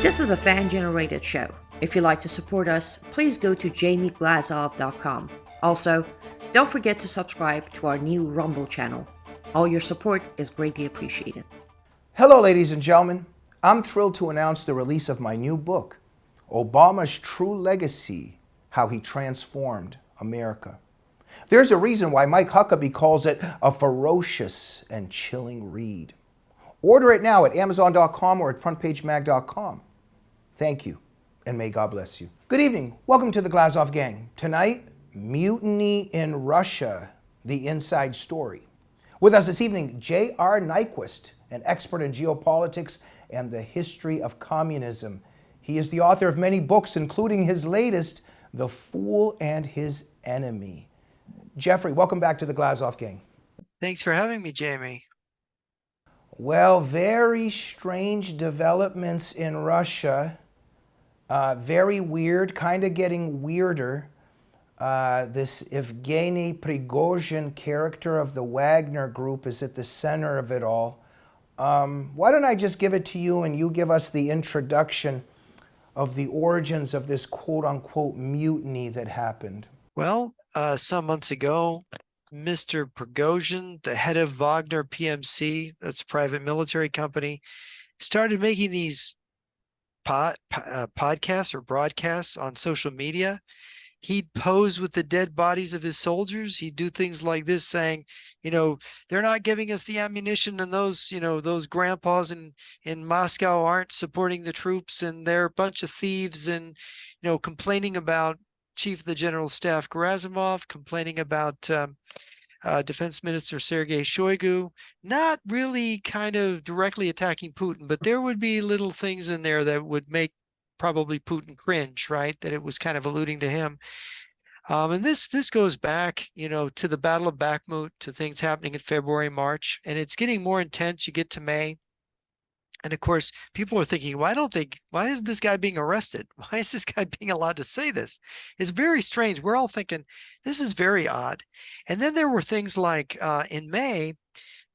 This is a fan-generated show. If you'd like to support us, please go to jrnyquist.blog. Also, don't forget to subscribe to our new Rumble channel. All your support is greatly appreciated. Hello, ladies and gentlemen. I'm thrilled to announce the release of my new book, Obama's True Legacy: How He Transformed America. There's a reason why Mike Huckabee calls it a ferocious and chilling read. Order it now at Amazon.com or at FrontPageMag.com. Thank you, and may God bless you. Good evening. Welcome to the Glazov Gang. Tonight, Mutiny in Russia, the inside story. With us this evening, J.R. Nyquist, an expert in geopolitics and the history of communism. He is the author of many books, including his latest, The Fool and His Enemy. Jeffrey, welcome back to the Glazov Gang. Thanks for having me, Jamie. Well, very strange developments in Russia. Very weird, kind of getting weirder. This Evgeny Prigozhin character of the Wagner Group is at the center of it all. Why don't I just give it to you and you give us the introduction of the origins of this quote-unquote mutiny that happened? Well, some months ago, Mr. Prigozhin, the head of Wagner PMC, that's a private military company, started making these podcasts or broadcasts on social media. He'd pose with the dead bodies of his soldiers. He'd do things like this, saying, they're not giving us the ammunition, and those grandpas in Moscow aren't supporting the troops, and they're a bunch of thieves, and, complaining about Chief of the General Staff Gerasimov, complaining about Defense Minister Sergei Shoigu, not really kind of directly attacking Putin, but there would be little things in there that would make probably Putin cringe, right? That it was kind of alluding to him. And this goes back, to the Battle of Bakhmut, to things happening in February, March, and it's getting more intense. You get to May. And of course, people are thinking, why isn't this guy being arrested? Why is this guy being allowed to say this? It's very strange. We're all thinking, this is very odd. And then there were things like in May,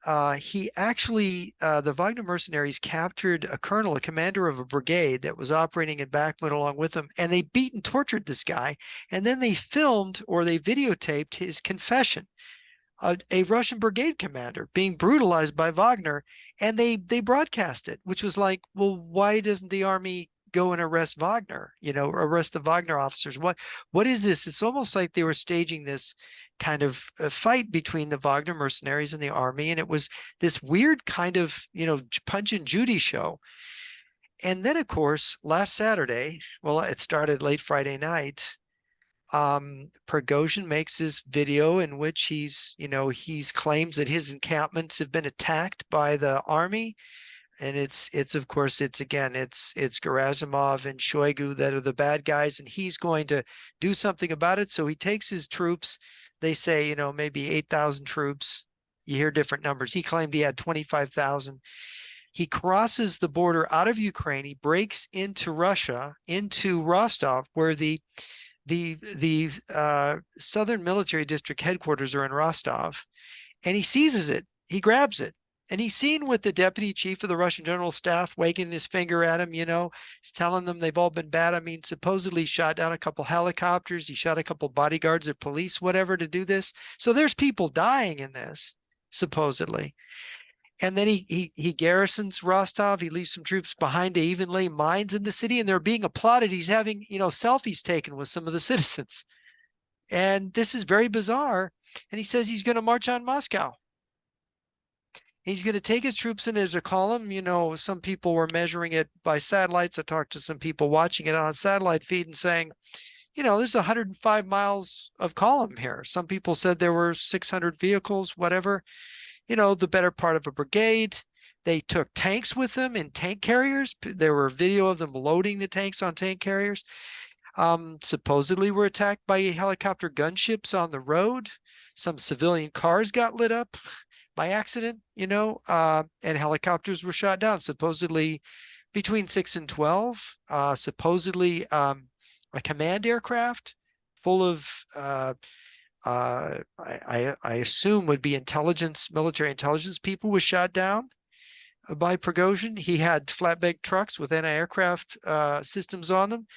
the Wagner mercenaries captured a colonel, a commander of a brigade that was operating in Bakhmut along with them, and they beat and tortured this guy. And then they filmed or they videotaped his confession. A Russian brigade commander being brutalized by Wagner, and they broadcast it, which was like, well, why doesn't the army go and arrest Wagner, arrest the Wagner officers? What is this? It's almost like they were staging this kind of a fight between the Wagner mercenaries and the army, and it was this weird kind of, Punch and Judy show. And then, of course, last Saturday, well, it started late Friday night, Prigozhin makes this video in which he's claims that his encampments have been attacked by the army. And it's Gerasimov and Shoigu that are the bad guys, and he's going to do something about it. So he takes his troops. They say, maybe 8,000 troops. You hear different numbers. He claimed he had 25,000. He crosses the border out of Ukraine. He breaks into Russia, into Rostov, where the Southern Military District headquarters are in Rostov, and he seizes it. He grabs it, and he's seen with the deputy chief of the Russian General Staff wagging his finger at him, he's telling them they've all been bad. I mean, supposedly shot down a couple helicopters. He shot a couple bodyguards or police, whatever, to do this. So there's people dying in this, supposedly. And then he garrisons Rostov. He leaves some troops behind to even lay mines in the city, and they're being applauded. He's having, selfies taken with some of the citizens. And this is very bizarre. And he says he's going to march on Moscow. He's going to take his troops in as a column. Some people were measuring it by satellites. I talked to some people watching it on satellite feed and saying, there's 105 miles of column here. Some people said there were 600 vehicles, whatever. The better part of a brigade. They took tanks with them in tank carriers. There were video of them loading the tanks on tank carriers. Supposedly were attacked by helicopter gunships on the road. Some civilian cars got lit up by accident, and helicopters were shot down, supposedly between 6 and 12. Supposedly a command aircraft full of I assume would be military intelligence people was shot down. by Prigozhin. He had flatbed trucks with anti-aircraft systems on them.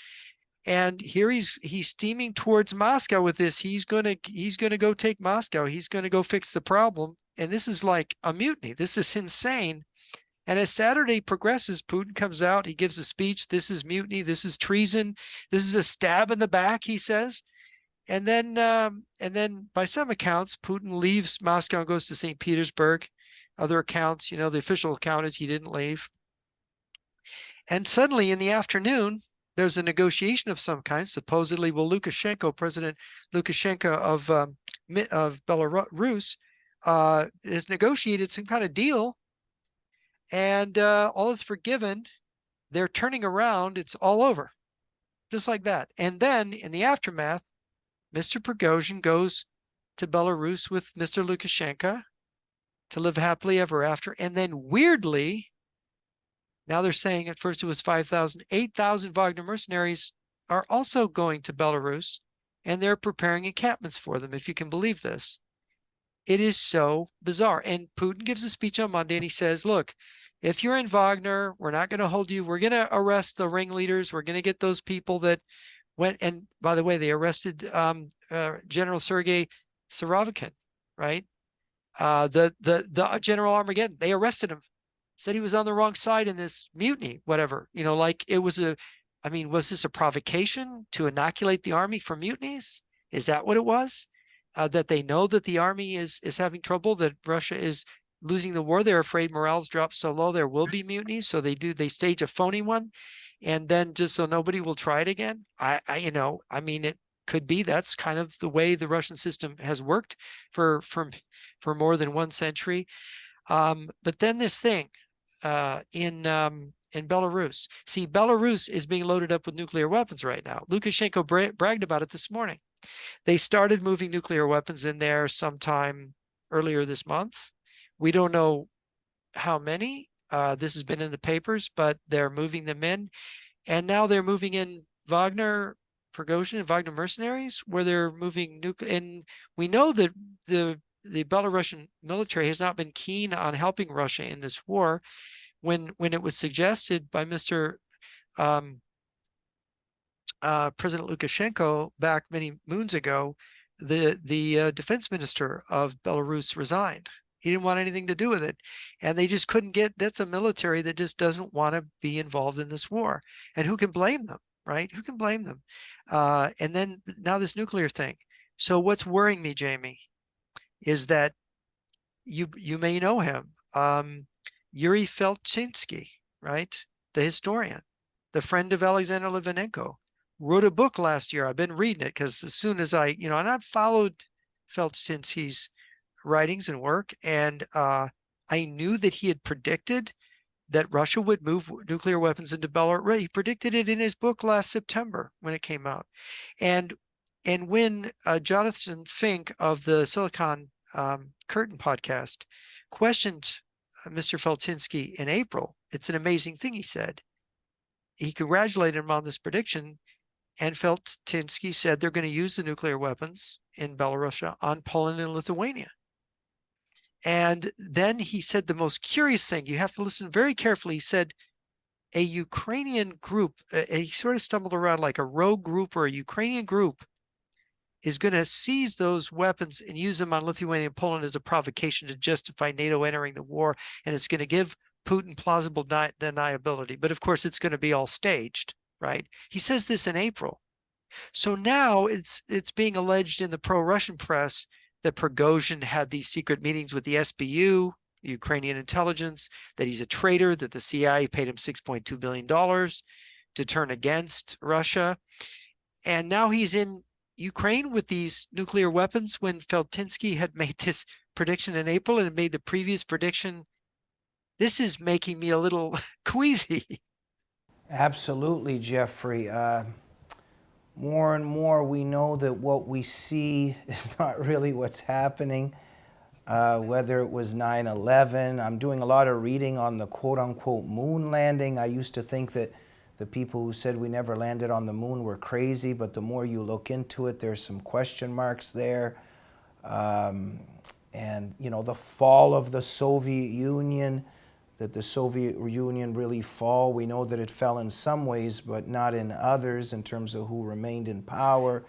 And here he's steaming towards Moscow with this. He's gonna go take Moscow. He's gonna go fix the problem. And this is like a mutiny. This is insane. And as Saturday progresses, Putin comes out. He gives a speech. This is mutiny. This is treason. This is a stab in the back, he says. And then by some accounts, Putin leaves Moscow and goes to St. Petersburg. Other accounts, the official account is he didn't leave. And suddenly in the afternoon, there's a negotiation of some kind. Supposedly, President Lukashenko of Belarus has negotiated some kind of deal, and all is forgiven. They're turning around. It's all over, just like that. And then in the aftermath, Mr. Prigozhin goes to Belarus with Mr. Lukashenko to live happily ever after. And then weirdly, now they're saying at first it was 5,000, 8,000 Wagner mercenaries are also going to Belarus, and they're preparing encampments for them, if you can believe this. It is so bizarre. And Putin gives a speech on Monday, and he says, look, if you're in Wagner, we're not going to hold you. We're going to arrest the ringleaders. We're going to get those people that went. And by the way, they arrested General Sergei Surovikin, right? The General Armageddon. They arrested him. Said he was on the wrong side in this mutiny, whatever, like it was was this a provocation to inoculate the army for mutinies? Is that what it was? That they know that the army is having trouble, that Russia is losing the war. They're afraid morale's dropped so low, there will be mutinies. So they stage a phony one. And then just so nobody will try it again. It could be that's kind of the way the Russian system has worked for more than one century. But then this thing, in Belarus. See, Belarus is being loaded up with nuclear weapons right now. Lukashenko bragged about it this morning. They started moving nuclear weapons in there sometime earlier this month. We don't know how many. This has been in the papers, but they're moving them in. And now they're moving in Prigozhin and Wagner mercenaries, where they're moving nuclear. And we know that the Belarusian military has not been keen on helping Russia in this war. When it was suggested by Mr. President Lukashenko back many moons ago, the defense minister of Belarus resigned. He didn't want anything to do with it. And they just couldn't that's a military that just doesn't want to be involved in this war. And who can blame them, right? Who can blame them? And then now this nuclear thing. So what's worrying me, Jamie, is that you may know him, Yuri Faltinsky, right? The historian, the friend of Alexander Litvinenko, wrote a book last year. I've been reading it because as soon as and I've followed Faltinsky's writings and work, and I knew that he had predicted that Russia would move nuclear weapons into Belarus. He predicted it in his book last September when it came out. And when Jonathan Fink of the Silicon Curtain podcast questioned Mr. Faltinsky in April, it's an amazing thing he said. He congratulated him on this prediction, and Faltinsky said they're going to use the nuclear weapons in Belarus on Poland and Lithuania. And then he said the most curious thing, you have to listen very carefully. He said a Ukrainian group, he sort of stumbled around like a rogue group or a Ukrainian group, is going to seize those weapons and use them on Lithuania and Poland as a provocation to justify NATO entering the war. And it's going to give Putin plausible deniability. But of course, it's going to be all staged, right? He says this in April. So now it's being alleged in the pro-Russian press that Prigozhin had these secret meetings with the SBU, Ukrainian intelligence, that he's a traitor, that the CIA paid him $6.2 billion to turn against Russia. And now he's in Ukraine with these nuclear weapons when Faltinsky had made this prediction in April and made the previous prediction. This is making me a little queasy. Absolutely, Jeffrey. More and more we know that what we see is not really what's happening, whether it was 9/11. I'm doing a lot of reading on the quote-unquote moon landing. I used to think that the people who said we never landed on the moon were crazy, but the more you look into it, there's some question marks there. And, the fall of the Soviet Union, that the Soviet Union really fall. We know that it fell in some ways, but not in others in terms of who remained in power.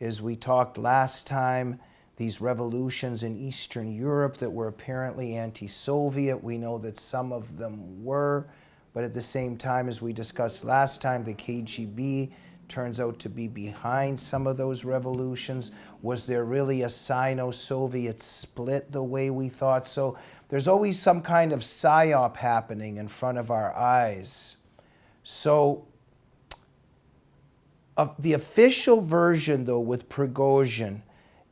As we talked last time, these revolutions in Eastern Europe that were apparently anti-Soviet, we know that some of them were, but at the same time, as we discussed last time, the KGB turns out to be behind some of those revolutions. Was there really a Sino-Soviet split the way we thought? So there's always some kind of psyop happening in front of our eyes. So the official version, though, with Prigozhin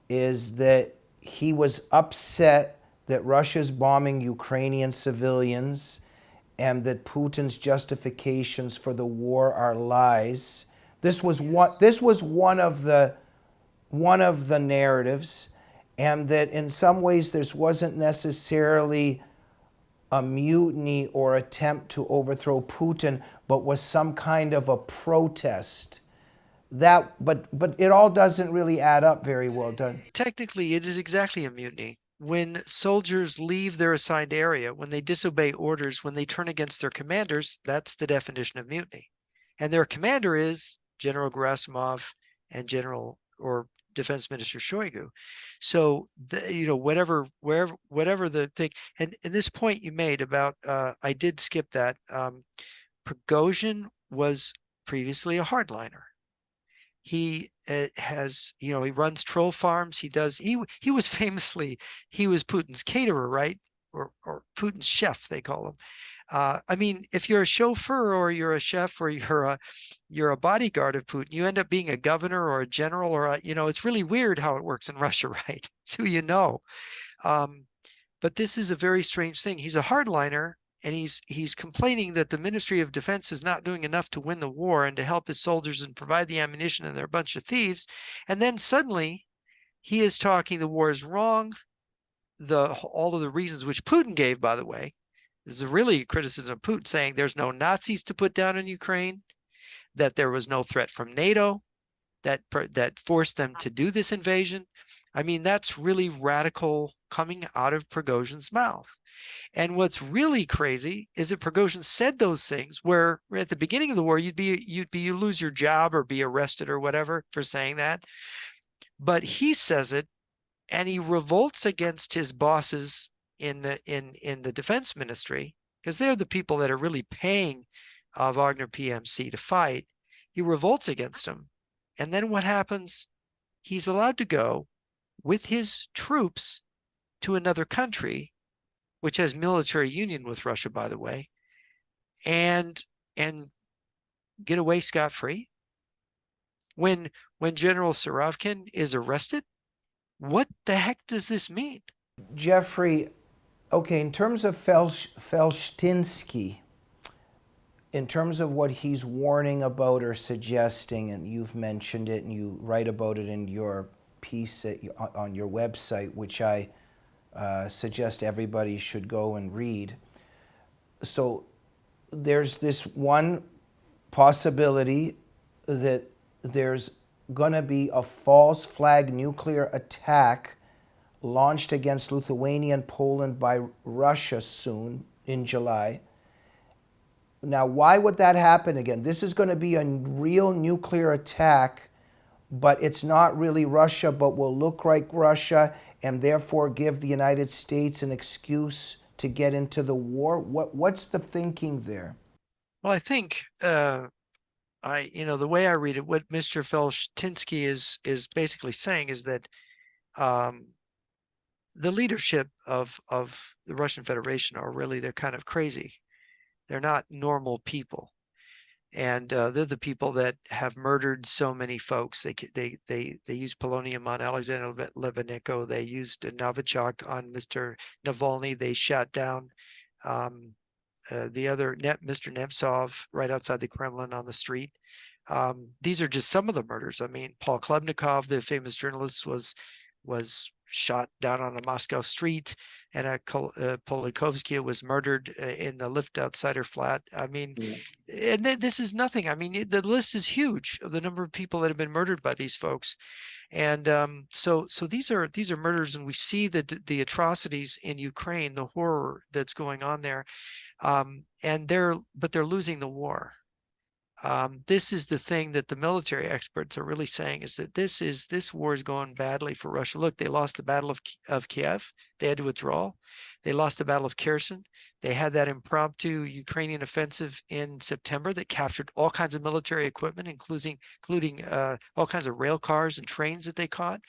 is that he was upset that Russia's bombing Ukrainian civilians and that Putin's justifications for the war are lies. This was one of the narratives, and that in some ways this wasn't necessarily a mutiny or attempt to overthrow Putin, but was some kind of a protest. But it all doesn't really add up very well, does it? Technically, it is exactly a mutiny. When soldiers leave their assigned area, when they disobey orders, when they turn against their commanders, that's the definition of mutiny. And their commander is General Gerasimov and General or Defense Minister Shoigu. So, whatever the thing, and this point you made about, I did skip that. Prigozhin was previously a hardliner. He has, he runs troll farms. He was famously, he was Putin's caterer, right? Or Putin's chef, they call him. I mean, if you're a chauffeur or you're a chef or you're a bodyguard of Putin, you end up being a governor or a general or it's really weird how it works in Russia, right? It's who you know. But this is a very strange thing. He's a hardliner, and he's complaining that the Ministry of Defense is not doing enough to win the war and to help his soldiers and provide the ammunition, and they're a bunch of thieves. And then suddenly he is talking the war is wrong. All of the reasons which Putin gave, by the way, this is really criticism of Putin, saying there's no Nazis to put down in Ukraine, that there was no threat from NATO that forced them to do this invasion. I mean, that's really radical coming out of Prigozhin's mouth. And what's really crazy is that Prigozhin said those things where at the beginning of the war, you lose your job or be arrested or whatever for saying that. But he says it, and he revolts against his bosses in the defense ministry, because they're the people that are really paying Wagner PMC to fight. He revolts against them. And then what happens? He's allowed to go with his troops to another country, which has military union with Russia, by the way, and get away scot-free. When General Surovikin is arrested, what the heck does this mean? Jeffrey, okay, in terms of Faltinsky, in terms of what he's warning about or suggesting, and you've mentioned it and you write about it in your piece on your website, which I suggest everybody should go and read. So there's this one possibility that there's going to be a false flag nuclear attack launched against Lithuania and Poland by Russia soon in July. Now, why would that happen again? This is going to be a real nuclear attack, but it's not really Russia, but will look like Russia, and therefore give the United States an excuse to get into the war? What's the thinking there? Well, I think the way I read it, what Mr. Faltinsky is basically saying is that the leadership of the Russian Federation they're kind of crazy. They're not normal people. And they're the people that have murdered so many folks. They used polonium on Alexander Litvinenko. They used Novichok on Mr. Navalny. They shot down the other Mr. Nemtsov right outside the Kremlin on the street. These are just some of the murders. I mean, Paul Klebnikov, the famous journalist, was shot down on a Moscow street, and a Polikovsky was murdered in the lift outside her flat. I mean, and this is nothing. I mean, the list is huge of the number of people that have been murdered by these folks. And so these are murders, and we see the atrocities in Ukraine, the horror that's going on there, and they're losing the war. This is the thing that the military experts are really saying, is that this war is going badly for Russia. Look, they lost the Battle of Kiev. They had to withdraw. They lost the Battle of Kherson. They had that impromptu Ukrainian offensive in September that captured all kinds of military equipment, including all kinds of rail cars and trains that they caught.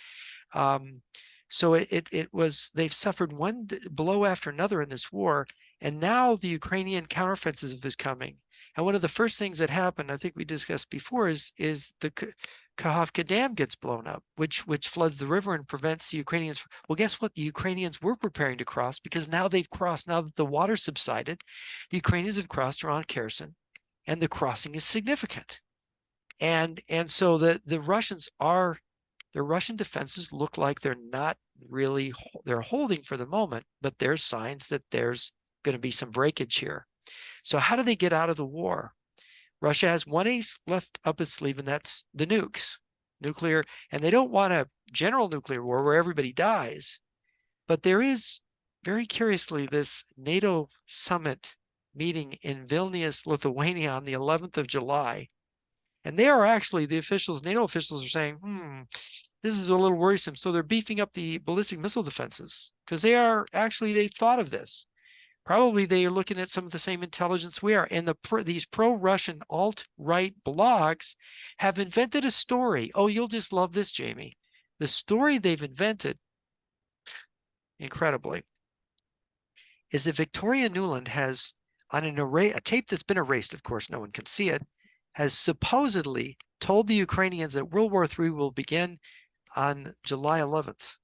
So they've suffered one blow after another in this war, and now the Ukrainian counteroffensive is coming. And one of the first things that happened, I think we discussed before, is the Kakhovka Dam gets blown up, which floods the river and prevents the Ukrainians. Well, guess what? The Ukrainians were preparing to cross, because now they've crossed. Now that the water subsided, the Ukrainians have crossed around Kherson, and the crossing is significant. And so the Russian defenses look like they're not really, they're holding for the moment, but there's signs that there's going to be some breakage here. So how do they get out of the war? Russia has one ace left up its sleeve, and that's the nuclear, and they don't want a general nuclear war where everybody dies. But there is, very curiously, this NATO Summit meeting in Vilnius, Lithuania on the 11th of July. And they are actually, NATO officials are saying, this is a little worrisome. So they're beefing up the ballistic missile defenses, because they've thought of this. Probably they are looking at some of the same intelligence we are. And these pro-Russian alt-right blogs have invented a story. Oh, you'll just love this, Jamie. The story they've invented, incredibly, is that Victoria Nuland has, on a tape that's been erased, of course, no one can see it, has supposedly told the Ukrainians that World War III will begin on July 11th.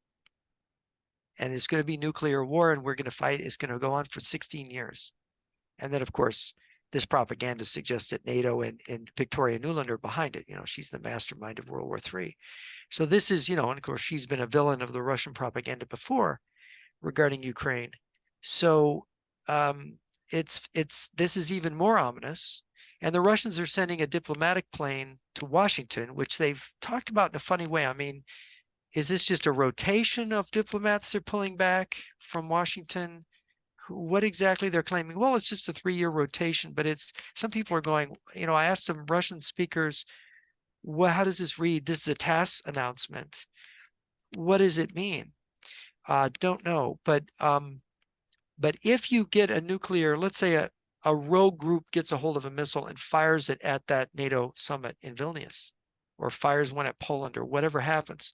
And it's going to be nuclear war, and we're going to fight. It's going to go on for 16 years. And then, of course, this propaganda suggests that NATO and Victoria Nuland are behind it. She's the mastermind of World War III. So this is, and of course, she's been a villain of the Russian propaganda before regarding Ukraine. So this is even more ominous. And the Russians are sending a diplomatic plane to Washington, which they've talked about in a funny way. I mean, is this just a rotation of diplomats they're pulling back from Washington? What exactly they're claiming? Well, it's just a 3-year rotation, but some people are going, I asked some Russian speakers, well, how does this read? This is a TASS announcement. What does it mean? Don't know. But if you get a nuclear, let's say a rogue group gets a hold of a missile and fires it at that NATO summit in Vilnius, or fires one at Poland, or whatever happens.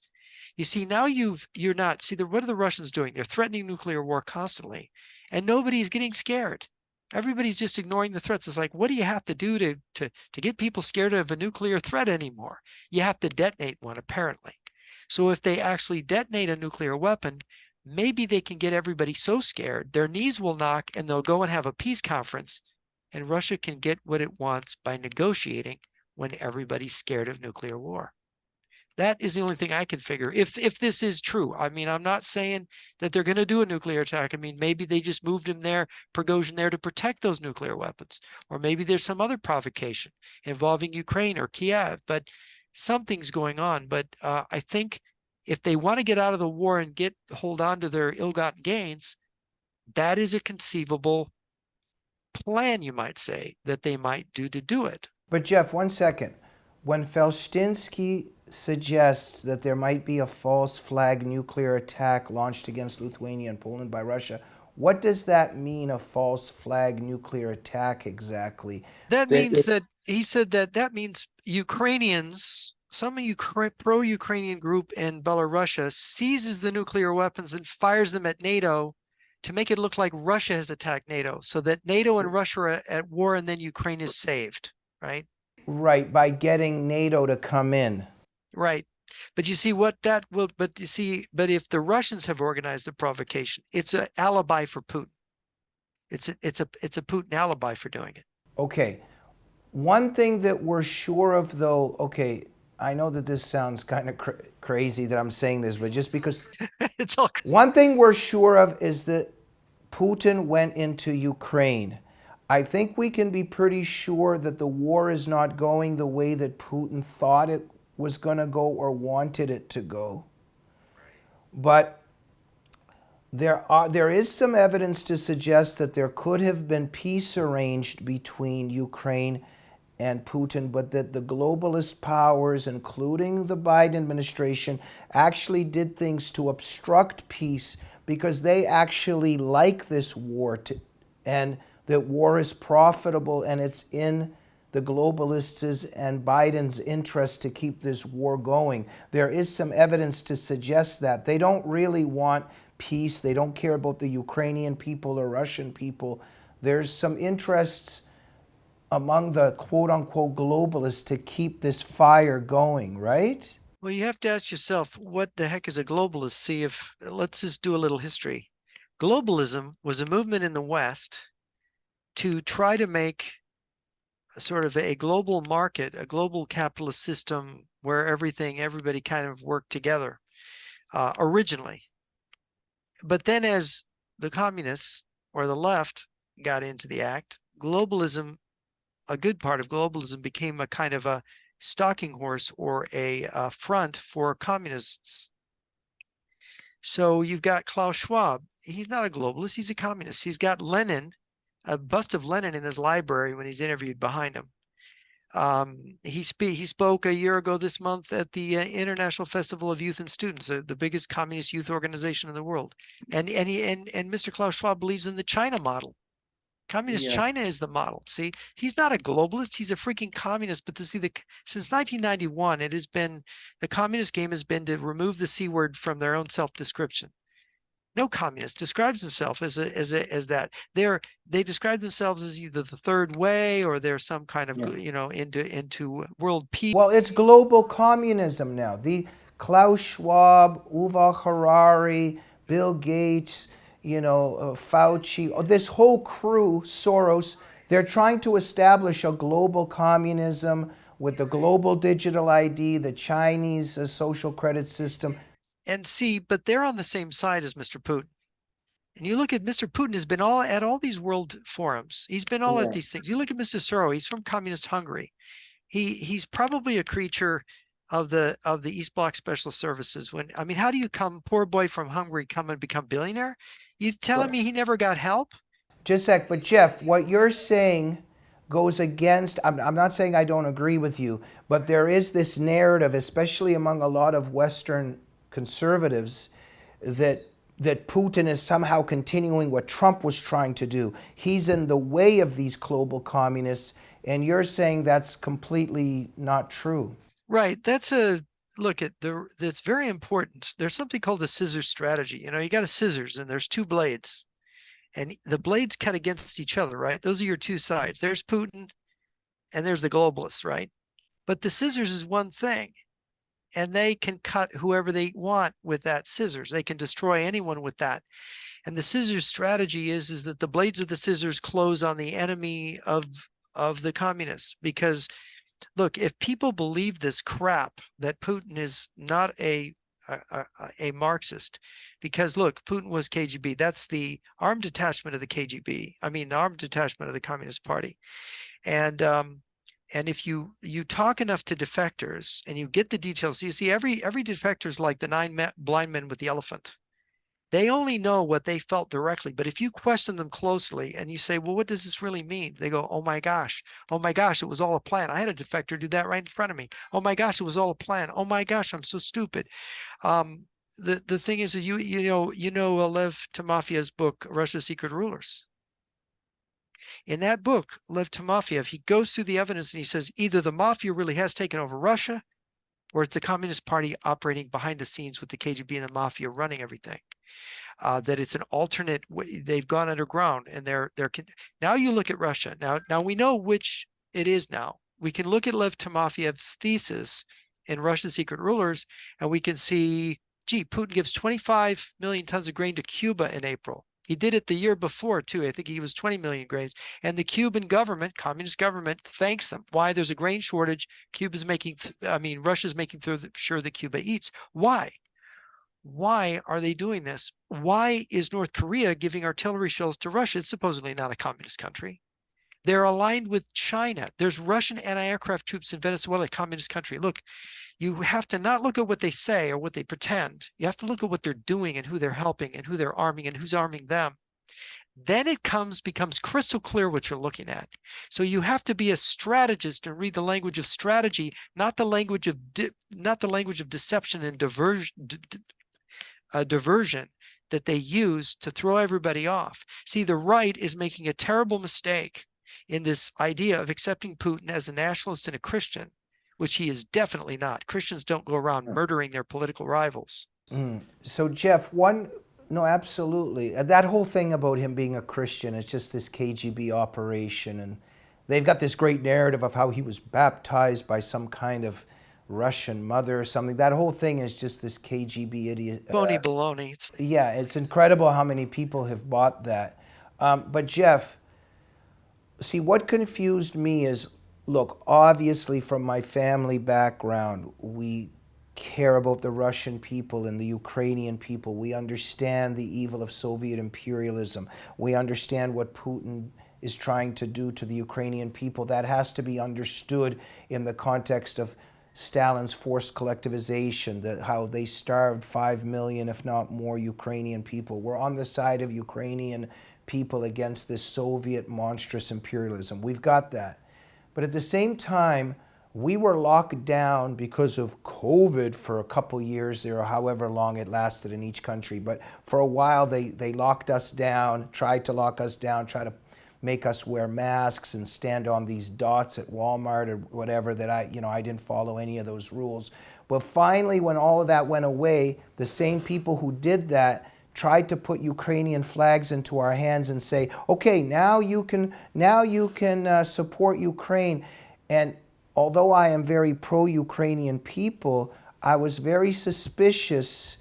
You see, now what are the Russians doing? They're threatening nuclear war constantly, and nobody's getting scared. Everybody's just ignoring the threats. It's like, what do you have to do to get people scared of a nuclear threat anymore? You have to detonate one, apparently. So if they actually detonate a nuclear weapon, maybe they can get everybody so scared, their knees will knock, and they'll go and have a peace conference, and Russia can get what it wants by negotiating when everybody's scared of nuclear war. That is the only thing I can figure. If this is true, I mean, I'm not saying that they're going to do a nuclear attack. I mean, maybe they just moved him there, Prigozhin there, to protect those nuclear weapons. Or maybe there's some other provocation involving Ukraine or Kiev, but something's going on. But I think if they want to get out of the war and hold on to their ill-gotten gains, that is a conceivable plan, you might say, that they might do to do it. But Jeff, 1 second. When Faltinsky suggests that there might be a false flag nuclear attack launched against Lithuania and Poland by Russia, what does that mean, a false flag nuclear attack exactly? That means that he said that means Ukrainians, some pro-Ukrainian group in Belarus seizes the nuclear weapons and fires them at NATO to make it look like Russia has attacked NATO, so that NATO and Russia are at war, and then Ukraine is saved, right? Right, by getting NATO to come in. Right. But you see what that will, but if the Russians have organized the provocation, it's an alibi for Putin. It's a Putin alibi for doing it. Okay. One thing that we're sure of, though, okay, I know that this sounds kind of crazy that I'm saying this, but just because It's all one thing we're sure of is that Putin went into Ukraine. I think we can be pretty sure that the war is not going the way that Putin thought it was going to go or wanted it to go. But there is some evidence to suggest that there could have been peace arranged between Ukraine and Putin, but that the globalist powers, including the Biden administration, actually did things to obstruct peace because they actually like this war, and that war is profitable, and it's in the globalists' and Biden's interest to keep this war going. There is some evidence to suggest that. They don't really want peace. They don't care about the Ukrainian people or Russian people. There's some interests among the quote-unquote globalists to keep this fire going, right? Well, you have to ask yourself, what the heck is a globalist? See if, let's just do a little history. Globalism was a movement in the West to try to make sort of a global market, a global capitalist system where everybody kind of worked together originally. But then as the communists or the left got into the act, globalism, a good part of globalism, became a kind of a stalking horse or a front for communists. So you've got Klaus Schwab. He's not a globalist, he's a communist. He's got Lenin, a bust of Lenin in his library when he's interviewed behind him. He spoke a year ago this month at the International Festival of Youth and Students, the biggest communist youth organization in the world. And Mr. Klaus Schwab believes in the China model. Communist China is the model. See, he's not a globalist, he's a freaking communist. But to see since 1991, it has been, the communist game has been to remove the C word from their own self-description. No communist describes himself as that. They describe themselves as either the third way or they're some kind of into world peace. Well, it's global communism now. The Klaus Schwab, Yuval Harari, Bill Gates, Fauci, this whole crew, Soros, they're trying to establish a global communism with the global digital ID, the Chinese social credit system. And see, but they're on the same side as Mr. Putin. And you look at Mr. Putin has been at all these world forums. He's been all at these things. You look at Mr. Soros, he's from communist Hungary. He's probably a creature of the East Bloc Special Services. How do you poor boy from Hungary, come and become billionaire? You telling me he never got help? Just a sec, but Jeff, what you're saying goes against, I'm not saying I don't agree with you, but there is this narrative, especially among a lot of Western conservatives, that Putin is somehow continuing what Trump was trying to do. He's in the way of these global communists, and you're saying that's completely not true. Right. That's very important. There's something called the scissors strategy. You got a scissors and there's two blades, and the blades cut against each other, right? Those are your two sides. There's Putin and there's the globalists, right? But the scissors is one thing. And they can cut whoever they want with that scissors. They can destroy anyone with that. And the scissors strategy is that the blades of the scissors close on the enemy of the communists. Because, look, if people believe this crap that Putin is not a Marxist, because look, Putin was KGB. That's the armed detachment of the KGB. The armed detachment of the Communist Party. And if you talk enough to defectors and you get the details, you see every defector is like the blind men with the elephant. They only know what they felt directly. But if you question them closely and you say, well, what does this really mean? They go, oh my gosh, it was all a plan. I had a defector do that right in front of me. Oh my gosh, it was all a plan. Oh my gosh, I'm so stupid. The thing is that you know Lev Timofiev's book, Russia's Secret Rulers. In that book, Lev Timofeyev, he goes through the evidence and he says either the mafia really has taken over Russia, or it's the Communist Party operating behind the scenes with the KGB and the mafia running everything. That it's an alternate way. They've gone underground, and now you look at Russia. Now we know which it is now. We can look at Lev Timofeyev's thesis in Russia's Secret Rulers, and we can see, gee, Putin gives 25 million tons of grain to Cuba in April. He did it the year before too. I think he was 20 million graves. And the Cuban government, communist government, thanks them. Why? There's a grain shortage. Russia's making sure that Cuba eats. Why? Why are they doing this? Why is North Korea giving artillery shells to Russia? It's supposedly not a communist country. They're aligned with China. There's Russian anti-aircraft troops in Venezuela, a communist country. Look, you have to not look at what they say or what they pretend. You have to look at what they're doing and who they're helping and who they're arming and who's arming them. Then it becomes crystal clear what you're looking at. So you have to be a strategist and read the language of strategy, not the language of deception and diversion that they use to throw everybody off. See, the right is making a terrible mistake in this idea of accepting Putin as a nationalist and a Christian, which he is definitely not. Christians don't go around murdering their political rivals. So Jeff, no, absolutely. That whole thing about him being a Christian, it's just this KGB operation, and they've got this great narrative of how he was baptized by some kind of Russian mother or something. That whole thing is just this KGB idiot. Phony baloney. Yeah, it's incredible how many people have bought that. But Jeff, see, what confused me is, look, obviously from my family background, we care about the Russian people and the Ukrainian people. We understand the evil of Soviet imperialism. We understand what Putin is trying to do to the Ukrainian people. That has to be understood in the context of Stalin's forced collectivization, how they starved 5 million, if not more, Ukrainian people. We're on the side of Ukrainian people against this Soviet monstrous imperialism. We've got that. But at the same time, we were locked down because of COVID for a couple years there, or however long it lasted in each country. But for a while, they locked us down, tried to lock us down, tried to make us wear masks and stand on these dots at Walmart or whatever, that I didn't follow any of those rules. But finally, when all of that went away, the same people who did that tried to put Ukrainian flags into our hands and say, okay, now you can support Ukraine. And although I am very pro-Ukrainian people, I was very suspicious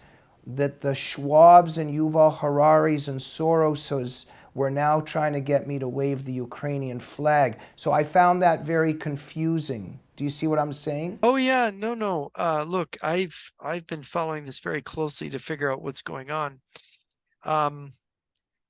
that the Schwabs and Yuval Hararis and Soroses were now trying to get me to wave the Ukrainian flag. So I found that very confusing. Do you see what I'm saying? Oh yeah, no. Look, I've been following this very closely to figure out what's going on.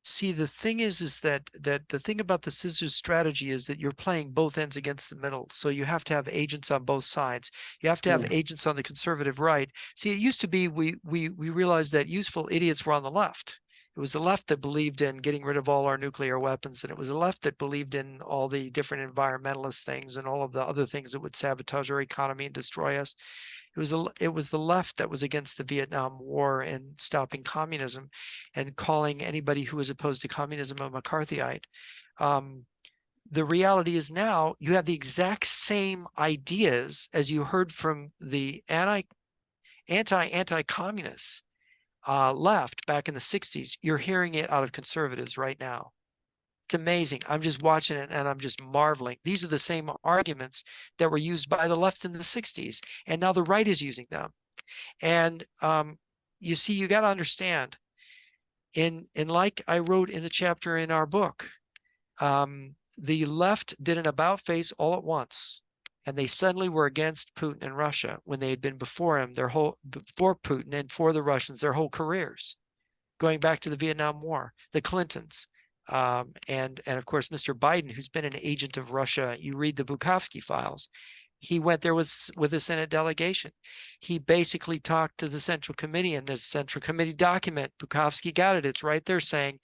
See, the thing is that the thing about the scissors strategy is that you're playing both ends against the middle. So you have to have agents on both sides. You have to have agents on the conservative right. See, it used to be we realized that useful idiots were on the left. It was the left that believed in getting rid of all our nuclear weapons, and it was the left that believed in all the different environmentalist things and all of the other things that would sabotage our economy and destroy us. It was the left that was against the Vietnam War and stopping communism and calling anybody who was opposed to communism a McCarthyite. The reality is now you have the exact same ideas as you heard from the anti-communists left back in the 60s. You're hearing it out of conservatives right now. It's amazing. I'm just watching it and I'm just marveling. These are the same arguments that were used by the left in the 60s, and now the right is using them. And you see, you got to understand, in like I wrote in the chapter in our book, the left did an about face all at once, and they suddenly were against Putin and Russia when they had been before him before Putin and for the Russians their whole careers, going back to the Vietnam War, the Clintons. And of course, Mr. Biden, who's been an agent of Russia. You read the Bukovsky files. He went there with a Senate delegation. He basically talked to the Central Committee, and the Central Committee document, Bukovsky got it. It's right there saying,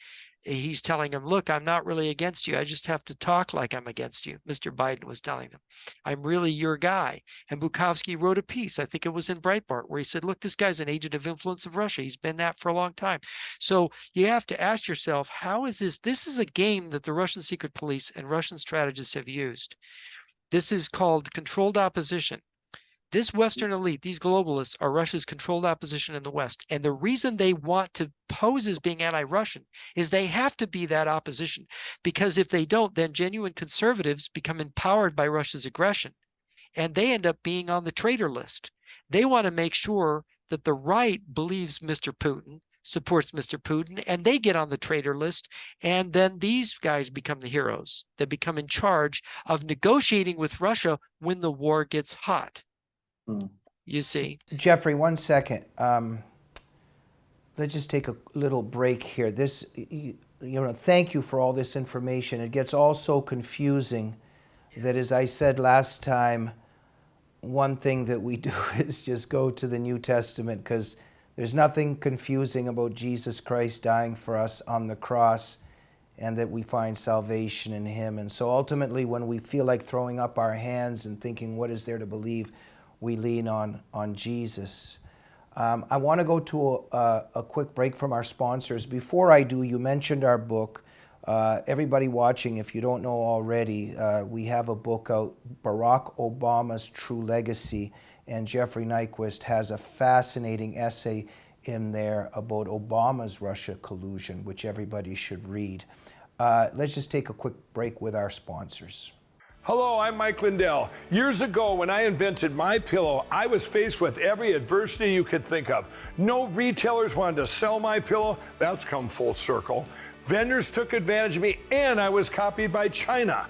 he's telling him, look, I'm not really against you. I just have to talk like I'm against you. Mr. Biden was telling them, I'm really your guy. And Bukovsky wrote a piece, I think it was in Breitbart, where he said, look, this guy's an agent of influence of Russia. He's been that for a long time. So you have to ask yourself, how is this? This is a game that the Russian secret police and Russian strategists have used. This is called controlled opposition. This Western elite, these globalists, are Russia's controlled opposition in the West. And the reason they want to pose as being anti-Russian is they have to be that opposition. Because if they don't, then genuine conservatives become empowered by Russia's aggression. And they end up being on the traitor list. They want to make sure that the right believes Mr. Putin supports Mr. Putin, and they get on the traitor list. And then these guys become the heroes that become in charge of negotiating with Russia when the war gets hot. You see. Jeffrey, 1 second. Let's just take a little break here. Thank you for all this information. It gets all so confusing that, as I said last time, one thing that we do is just go to the New Testament, because there's nothing confusing about Jesus Christ dying for us on the cross, and that we find salvation in him. And so ultimately, when we feel like throwing up our hands and thinking, what is there to believe, we lean on Jesus. I want to go to a quick break from our sponsors. Before I do, you mentioned our book. Everybody watching, if you don't know already, we have a book out, Barack Obama's True Legacy, and Jeffrey Nyquist has a fascinating essay in there about Obama's Russia collusion, which everybody should read. Let's just take a quick break with our sponsors. Hello, I'm Mike Lindell. Years ago, when I invented MyPillow, I was faced with every adversity you could think of. No retailers wanted to sell MyPillow. That's come full circle. Vendors took advantage of me, and I was copied by China.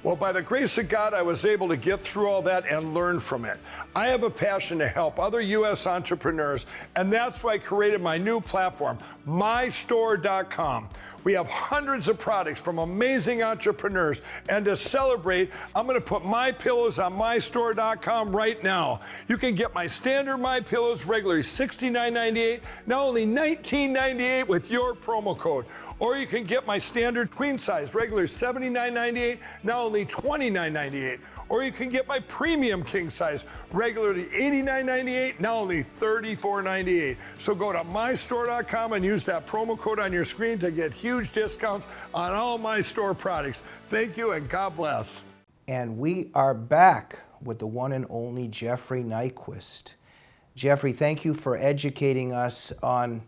Well, by the grace of God, I was able to get through all that and learn from it. I have a passion to help other U.S. entrepreneurs, and that's why I created my new platform, mystore.com. We have hundreds of products from amazing entrepreneurs, and to celebrate, I'm going to put my pillows on mystore.com right now. You can get my standard My Pillows regularly $69.98, now only $19.98 with your promo code. Or you can get my standard queen size regular $79.98, now only $29.98. Or you can get my premium king size regularly $89.98, now only $34.98. So go to mystore.com and use that promo code on your screen to get huge discounts on all my store products. Thank you and God bless. And we are back with the one and only Jeffrey Nyquist. Jeffrey, thank you for educating us on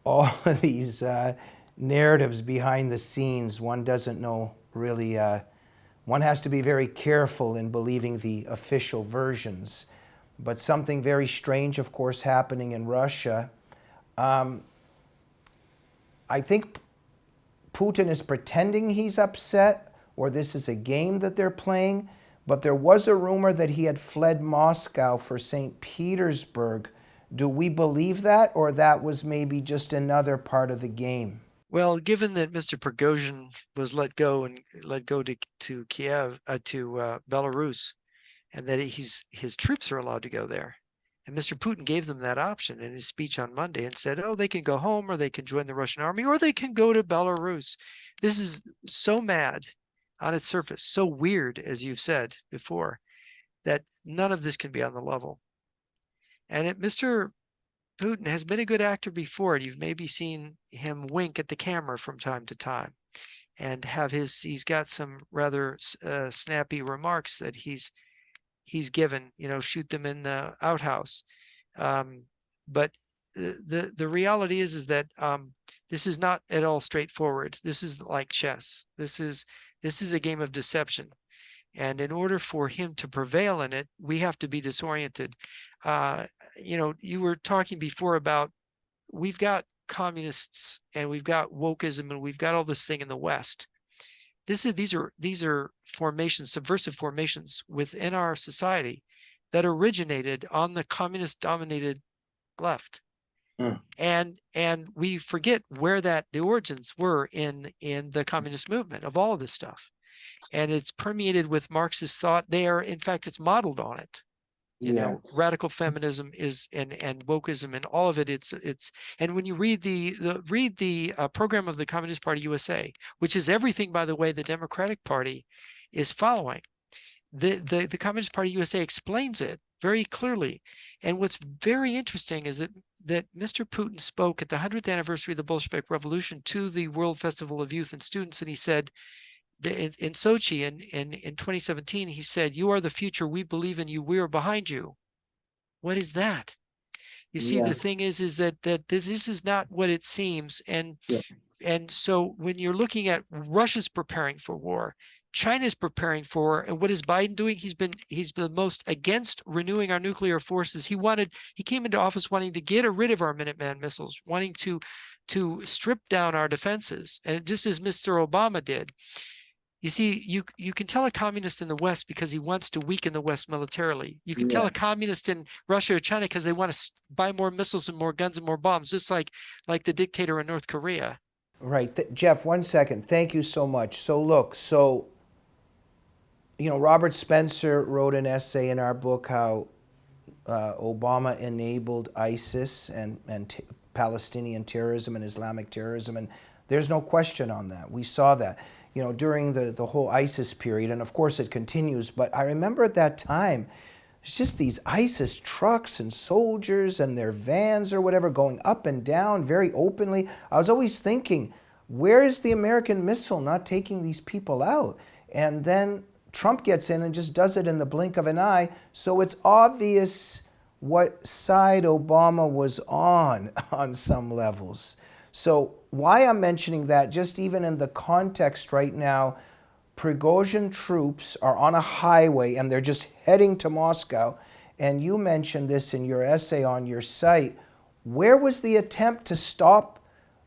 all of these narratives behind the scenes. One doesn't know really, one has to be very careful in believing the official versions. But something very strange, of course, happening in Russia. I think Putin is pretending he's upset, or this is a game that they're playing. But there was a rumor that he had fled Moscow for St. Petersburg. Do we believe that, or that was maybe just another part of the game? Well, given that Mr. Prigozhin was let go to Kiev, to Belarus, and that his troops are allowed to go there, and Mr. Putin gave them that option in his speech on Monday and said, oh, they can go home, or they can join the Russian army, or they can go to Belarus. This is so mad on its surface, so weird, as you've said before, that none of this can be on the level. And Mr. Putin has been a good actor before. You've maybe seen him wink at the camera from time to time, and he's got some rather snappy remarks that he's given, shoot them in the outhouse. But the reality is that this is not at all straightforward. This is like chess. This is a game of deception. And in order for him to prevail in it, we have to be disoriented. You were talking before about, we've got communists and we've got wokeism and we've got all this thing in the West. These are formations, subversive formations within our society that originated on the communist-dominated left. And we forget where the origins were in the communist movement of all of this stuff. And it's permeated with Marxist thought. In fact, it's modeled on it. Radical feminism is and wokeism and all of it. It's and when you read the program of the Communist Party USA, which is everything, by the way, the Democratic Party is following, the Communist Party USA explains it very clearly. And what's very interesting is that Mr. Putin spoke at the 100th anniversary of the Bolshevik Revolution to the World Festival of Youth and Students, and he said, in Sochi in 2017, he said, "You are the future. We believe in you. We are behind you." What is that? You see, the thing is that this is not what it seems. And so when you're looking at Russia's preparing for war, China is preparing for, and what is Biden doing? He's been the most against renewing our nuclear forces. He came into office wanting to get rid of our Minuteman missiles, wanting to strip down our defenses, and just as Mr. Obama did. You see, you can tell a communist in the West because he wants to weaken the West militarily. You can tell a communist in Russia or China because they want to buy more missiles and more guns and more bombs, just like the dictator in North Korea. Right. Jeff, 1 second. Thank you so much. So look, Robert Spencer wrote an essay in our book how Obama enabled ISIS and Palestinian terrorism and Islamic terrorism, and there's no question on that. We saw that, during the whole ISIS period, and of course it continues, but I remember at that time, it's just these ISIS trucks and soldiers and their vans or whatever going up and down very openly. I was always thinking, where is the American missile not taking these people out? And then Trump gets in and just does it in the blink of an eye. So it's obvious what side Obama was on some levels. So why I'm mentioning that, just even in the context right now, Prigozhin troops are on a highway and they're just heading to Moscow. And you mentioned this in your essay on your site. Where was the attempt to stop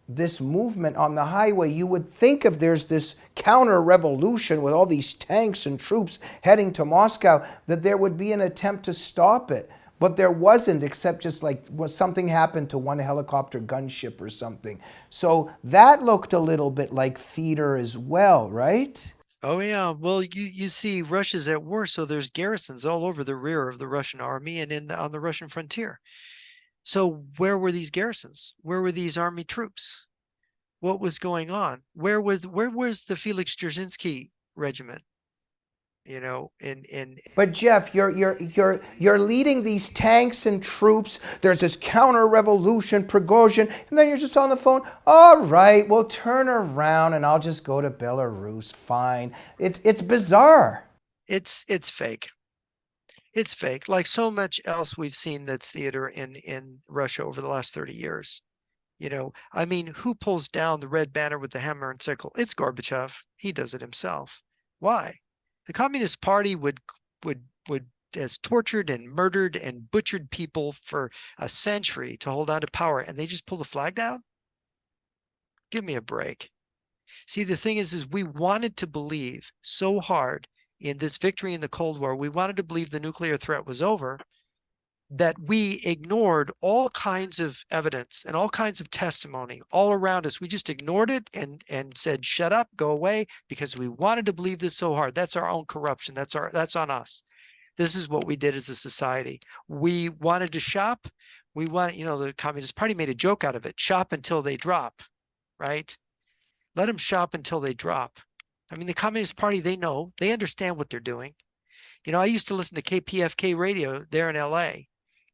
this movement on the highway? You would think if there's this counter-revolution with all these tanks and troops heading to Moscow, that there would be an attempt to stop it. But there wasn't, except just something happened to one helicopter gunship or something. So that looked a little bit like theater as well, right? Oh yeah, well you see Russia's at war, so there's garrisons all over the rear of the Russian army and on the Russian frontier. So where were these garrisons? Where were these army troops? What was going on? Where was the Felix Dzerzhinsky regiment? But Jeff, you're leading these tanks and troops. There's this counter-revolution, Prigozhin, and then you're just on the phone. All right, we'll turn around and I'll just go to Belarus. Fine. It's bizarre. It's fake. It's fake. Like so much else we've seen that's theater in Russia over the last 30 years. Who pulls down the red banner with the hammer and sickle? It's Gorbachev. He does it himself. Why? The Communist Party has tortured and murdered and butchered people for a century to hold on to power, and they just pull the flag down? Give me a break. See, the thing is we wanted to believe so hard in this victory in the Cold War. We wanted to believe the nuclear threat was over, that we ignored all kinds of evidence and all kinds of testimony all around us. We just ignored it and said, shut up, go away, because we wanted to believe this so hard. That's our own corruption. That's on us. This is what we did as a society. We wanted to shop. We wanted, the Communist Party made a joke out of it. Shop until they drop, right? Let them shop until they drop. The Communist Party, they understand what they're doing. I used to listen to KPFK radio there in LA.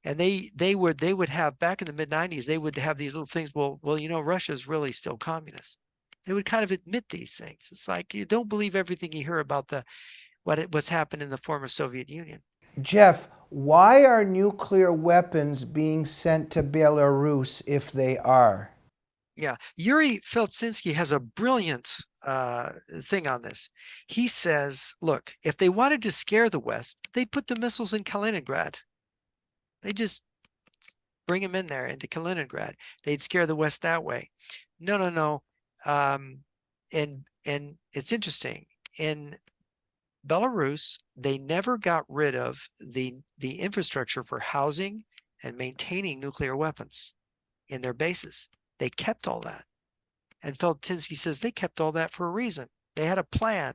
And they would have, back in the mid-90s, they would have these little things. Well, Russia's really still communist. They would kind of admit these things. It's like, you don't believe everything you hear about what's happened in the former Soviet Union. Jeff, why are nuclear weapons being sent to Belarus if they are? Yeah, Yuri Faltinsky has a brilliant thing on this. He says, look, if they wanted to scare the West, they put the missiles in Kaliningrad. They just bring them in there into Kaliningrad. They'd scare the West that way. No. And it's interesting. In Belarus, they never got rid of the infrastructure for housing and maintaining nuclear weapons in their bases. They kept all that. And Faltinsky says they kept all that for a reason. They had a plan.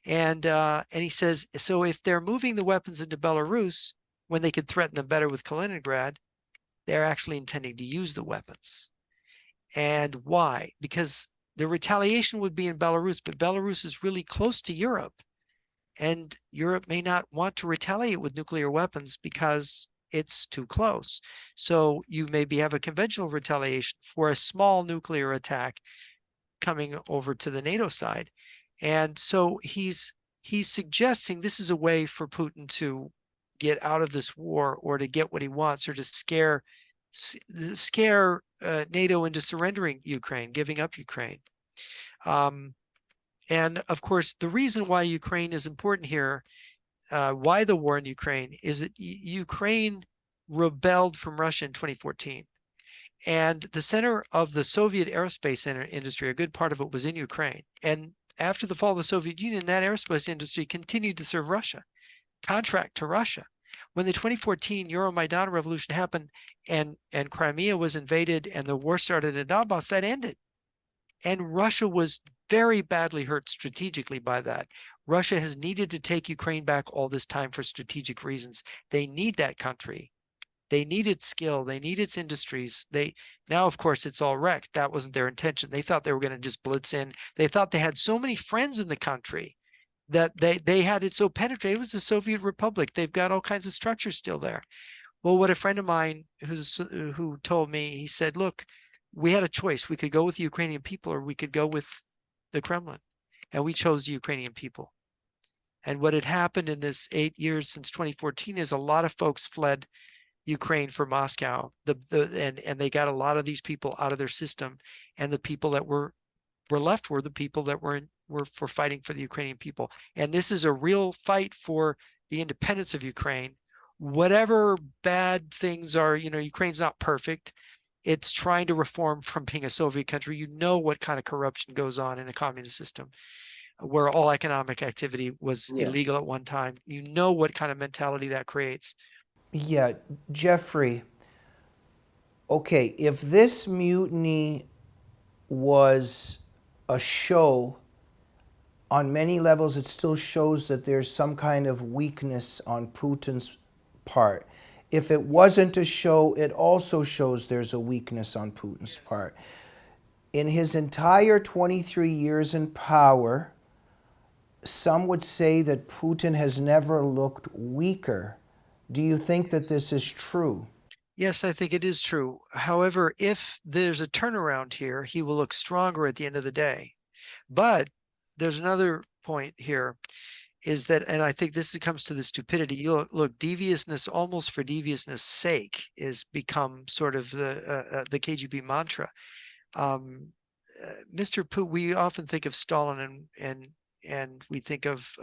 And he says, so if they're moving the weapons into Belarus, when they could threaten them better with Kaliningrad, they're actually intending to use the weapons. And why? Because the retaliation would be in Belarus, but Belarus is really close to Europe. And Europe may not want to retaliate with nuclear weapons because it's too close. So you maybe have a conventional retaliation for a small nuclear attack coming over to the NATO side. And so he's suggesting this is a way for Putin to get out of this war, or to get what he wants, or to scare NATO into surrendering Ukraine, giving up Ukraine. And of course, the reason why Ukraine is important here, why the war in Ukraine, is that Ukraine rebelled from Russia in 2014. And the center of the Soviet aerospace industry, a good part of it was in Ukraine. And after the fall of the Soviet Union, that aerospace industry continued to serve Russia, contract to Russia. When the 2014 Euromaidan revolution happened and Crimea was invaded and the war started in Donbass, that ended. And Russia was very badly hurt strategically by that. Russia has needed to take Ukraine back all this time for strategic reasons. They need that country. They need its skill. They need its industries. Now, of course, it's all wrecked. That wasn't their intention. They thought they were going to just blitz in. They thought they had so many friends in the country that they had it so penetrated. It was the Soviet Republic. They've got all kinds of structures still there. Well, what a friend of mine who told me, he said, look, we had a choice. We could go with the Ukrainian people or we could go with the Kremlin. And we chose the Ukrainian people. And what had happened in this 8 years since 2014 is a lot of folks fled Ukraine for Moscow, and they got a lot of these people out of their system, and the people that were left were the people that were for fighting for the Ukrainian people. And this is a real fight for the independence of Ukraine. Whatever bad things are, Ukraine's not perfect. It's trying to reform from being a Soviet country. You know what kind of corruption goes on in a communist system where all economic activity was illegal at one time. You know what kind of mentality that creates. Yeah, Jeffrey, okay, if this mutiny was a show, on many levels it still shows that there's some kind of weakness on Putin's part. If it wasn't a show, it also shows there's a weakness on Putin's part. In his entire 23 years in power, some would say that Putin has never looked weaker. Do you think that this is true? Yes, I think it is true. However, if there's a turnaround here, he will look stronger at the end of the day. But there's another point here, is that, and I think this comes to the stupidity. You look, deviousness, almost for deviousness' sake, is become sort of the KGB mantra. Mr. Putin, we often think of Stalin and we think of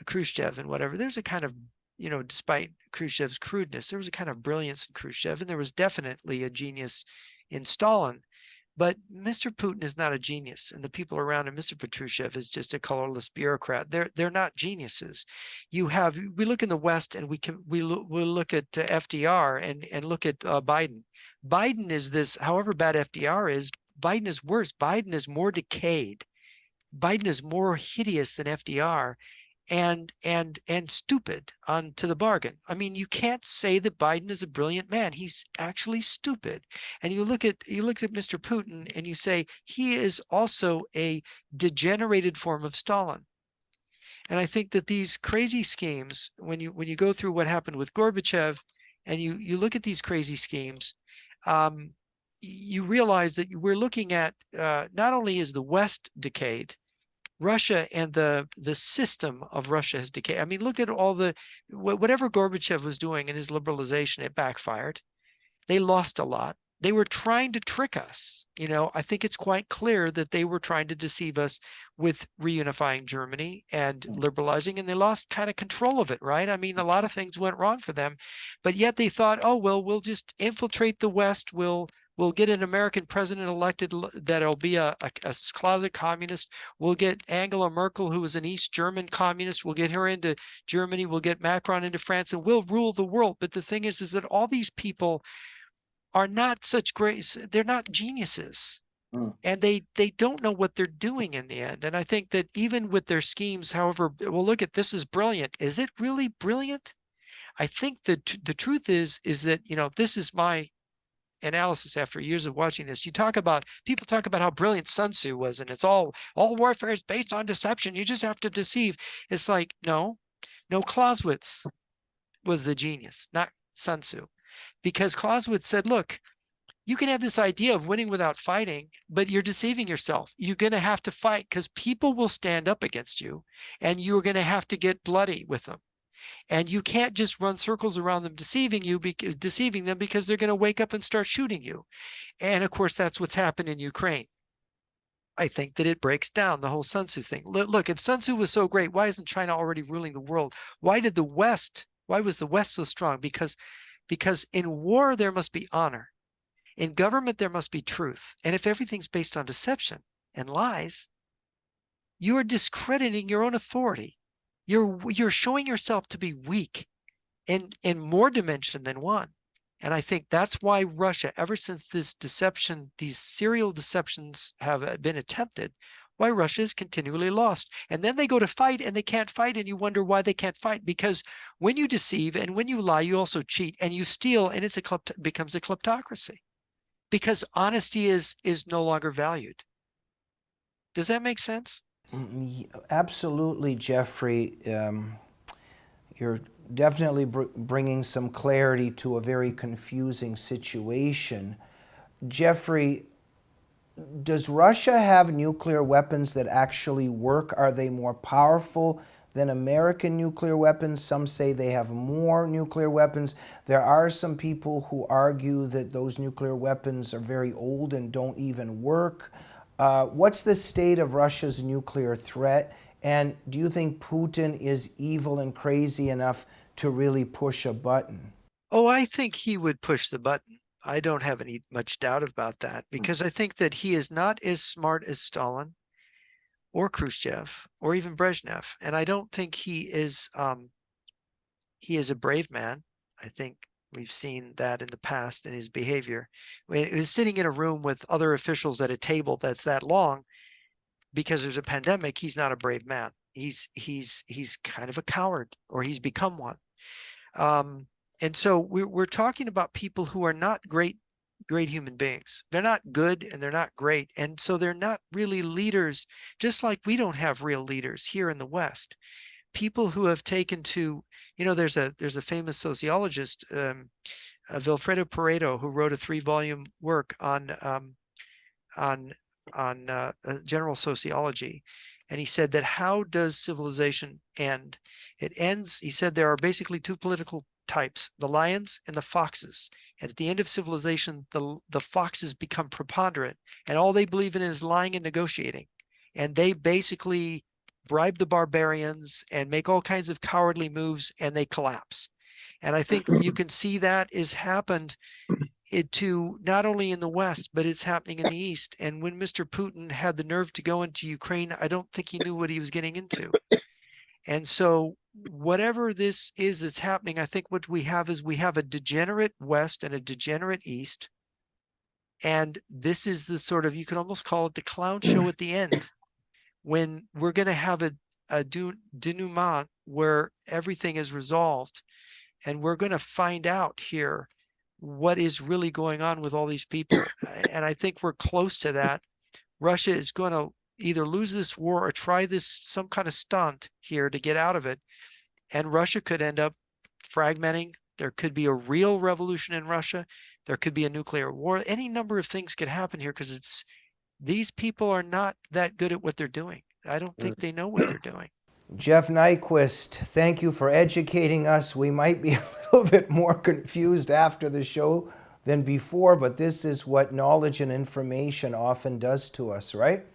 Khrushchev and whatever. There's a kind of, despite Khrushchev's crudeness, there was a kind of brilliance in Khrushchev, and there was definitely a genius in Stalin. But Mr. Putin is not a genius, and the people around him, Mr. Patrushev, is just a colorless bureaucrat. They're not geniuses. We look in the West, and we look at FDR and look at Biden. Biden is this, however bad FDR is, Biden is worse. Biden is more decayed. Biden is more hideous than FDR. And stupid to the bargain. I mean, you can't say that Biden is a brilliant man. He's actually stupid. And you look at Mr. Putin and you say he is also a degenerated form of Stalin. And I think that these crazy schemes, when you go through what happened with Gorbachev, and you look at these crazy schemes, you realize that we're looking at not only is the West decayed, Russia and the system of Russia has decayed. I mean, look at all whatever Gorbachev was doing in his liberalization, it backfired. They lost a lot. They were trying to trick us. I think it's quite clear that they were trying to deceive us with reunifying Germany and liberalizing, and they lost kind of control of it, right? I mean, a lot of things went wrong for them, but yet they thought, oh, well, we'll just infiltrate the West. We'll get an American president elected that'll be a closet communist. We'll get Angela Merkel, who is an East German communist. We'll get her into Germany. We'll get Macron into France, and we'll rule the world. But the thing is that all these people are not such great. They're not geniuses, and they don't know what they're doing in the end. And I think that even with their schemes, however, well, look at this is brilliant. Is it really brilliant? I think that the truth is that this is my analysis after years of watching this. People talk about how brilliant Sun Tzu was, and it's all warfare is based on deception. You just have to deceive. It's like, no, Clausewitz was the genius, not Sun Tzu, because Clausewitz said, look, you can have this idea of winning without fighting, but you're deceiving yourself. You're going to have to fight because people will stand up against you, and you're going to have to get bloody with them. And you can't just run circles around them deceiving them because they're going to wake up and start shooting you. And of course, that's what's happened in Ukraine. I think that it breaks down the whole Sun Tzu thing. Look, if Sun Tzu was so great, why isn't China already ruling the world? Why was the West so strong? Because in war, there must be honor. In government, there must be truth. And if everything's based on deception and lies, you are discrediting your own authority. You're showing yourself to be weak in more dimension than one. And I think that's why Russia, ever since this deception, these serial deceptions have been attempted, why Russia is continually lost. And then they go to fight and they can't fight, and you wonder why they can't fight. Because when you deceive and when you lie, you also cheat and you steal, and becomes a kleptocracy. Because honesty is no longer valued. Does that make sense? Absolutely, Jeffrey. You're definitely bringing some clarity to a very confusing situation. Jeffrey, does Russia have nuclear weapons that actually work? Are they more powerful than American nuclear weapons? Some say they have more nuclear weapons. There are some people who argue that those nuclear weapons are very old and don't even work. What's the state of Russia's nuclear threat? And do you think Putin is evil and crazy enough to really push a button? Oh, I think he would push the button. I don't have much doubt about that, because I think that he is not as smart as Stalin or Khrushchev or even Brezhnev. And I don't think he is a brave man. I think we've seen that in the past in his behavior. When he was sitting in a room with other officials at a table that's that long, because there's a pandemic, he's not a brave man. He's kind of a coward, or he's become one. And so we're talking about people who are not great human beings. They're not good and they're not great. And so they're not really leaders, just like we don't have real leaders here in the West. People who have taken to, there's a famous sociologist, Vilfredo Pareto, who wrote a 3-volume work on general sociology. And he said that how does civilization end? It ends, he said, there are basically two political types, the lions and the foxes. And at the end of civilization, the foxes become preponderant, and all they believe in is lying and negotiating. And they basically bribe the barbarians and make all kinds of cowardly moves, and they collapse. And I think you can see that is happened to not only in the West, but it's happening in the East. And when Mr. Putin had the nerve to go into Ukraine, I don't think he knew what he was getting into. And so whatever this is that's happening, I think what we have is we have a degenerate West and a degenerate East. And this is the sort of, you can almost call it the clown show at the end, when we're going to have a denouement where everything is resolved. And we're going to find out here what is really going on with all these people. And I think we're close to that. Russia is going to either lose this war or try some kind of stunt here to get out of it. And Russia could end up fragmenting. There could be a real revolution in Russia. There could be a nuclear war. Any number of things could happen here, because these people are not that good at what they're doing. I don't think they know what they're doing. Jeff Nyquist, thank you for educating us. We might be a little bit more confused after the show than before, but this is what knowledge and information often does to us, right?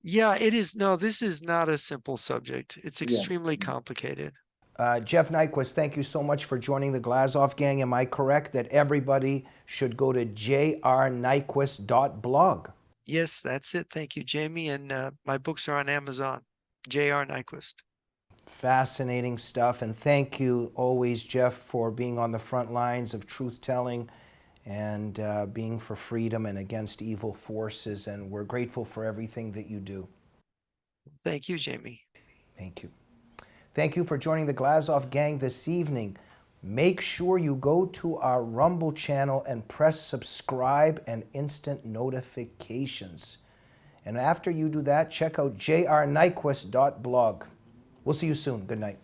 Yeah, it is. No, this is not a simple subject. It's extremely complicated. Jeff Nyquist, thank you so much for joining the Glazov Gang. Am I correct that everybody should go to jrnyquist.blog? Yes, that's it. Thank you, Jamie. And my books are on Amazon. J.R. Nyquist. Fascinating stuff. And thank you always, Jeff, for being on the front lines of truth-telling and being for freedom and against evil forces. And we're grateful for everything that you do. Thank you, Jamie. Thank you. Thank you for joining the Glazov Gang this evening. Make sure you go to our Rumble channel and press subscribe and instant notifications. And after you do that, check out jrnyquist.blog. We'll see you soon. Good night.